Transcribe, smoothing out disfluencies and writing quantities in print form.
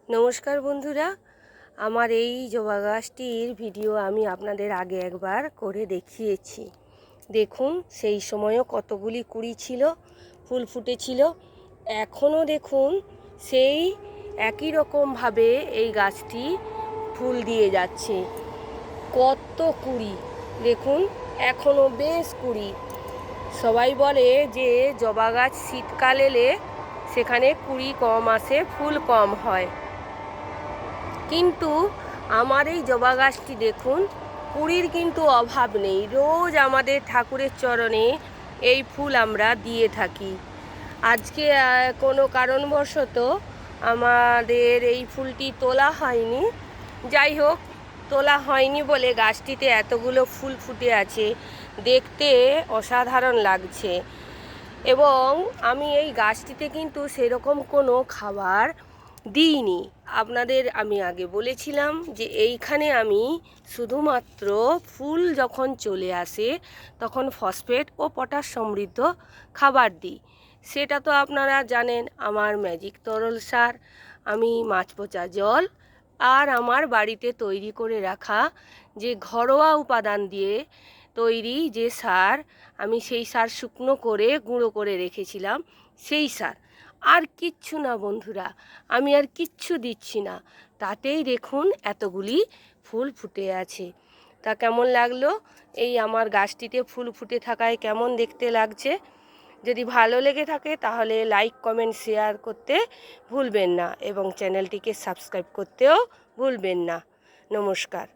নমস্কার বন্ধুরা, আমার এই জবা গাছটির ভিডিও আমি আপনাদের আগে একবার করে দেখিয়েছি। দেখুন, সেই সময়ও কতগুলি কুড়ি ছিল, ফুল ফুটেছিল। এখনও দেখুন সেই একই রকমভাবে এই গাছটি ফুল দিয়ে যাচ্ছে। কত কুড়ি দেখুন, এখনও বেশ কুড়ি। সবাই বলে যে জবা গাছ শীতকাল এলে সেখানে কুড়ি কম আসে, ফুল কম হয়, কিন্তু আমার এই জবা গাছটি দেখুন, কুড়ির কিন্তু অভাব নেই। রোজ আমাদের ঠাকুরের চরণে এই ফুল আমরা দিয়ে থাকি। আজকে কোনো কারণবশত আমাদের এই ফুলটি তোলা হয়নি। যাই হোক, তোলা হয়নি বলে গাছটিতে এতগুলো ফুল ফুটে আছে, দেখতে অসাধারণ লাগছে। এবং আমি এই গাছটিতে কিন্তু সেরকম কোনো খাবার দিইনি। আপনাদের আমি আগে বলেছিলাম যে এইখানে আমি শুধুমাত্র ফুল যখন চলে আসে তখন ফসফেট ও পটাশ সমৃদ্ধ খাবার দিই। সেটা তো আপনারা জানেন, আমার ম্যাজিক তরল সার, আমি মাছ পচা জল, আর আমার বাড়িতে তৈরি করে রাখা যে ঘরোয়া উপাদান দিয়ে তৈরি যে সার, আমি সেই সার শুকনো করে গুঁড়ো করে রেখেছিলাম, সেই সার। আর কিচ্ছু না বন্ধুরা, আমি আর কিচ্ছু দিচ্ছি না। তাতেই দেখুন এতগুলি ফুল ফুটে আছে। তা কেমন লাগলো এই আমার গাছটিতে ফুল ফুটে থাকায়, কেমন দেখতে লাগছে? যদি ভালো লেগে থাকে তাহলে লাইক, কমেন্ট, শেয়ার করতে ভুলবেন না এবং চ্যানেলটিকে সাবস্ক্রাইব করতেও ভুলবেন না। নমস্কার।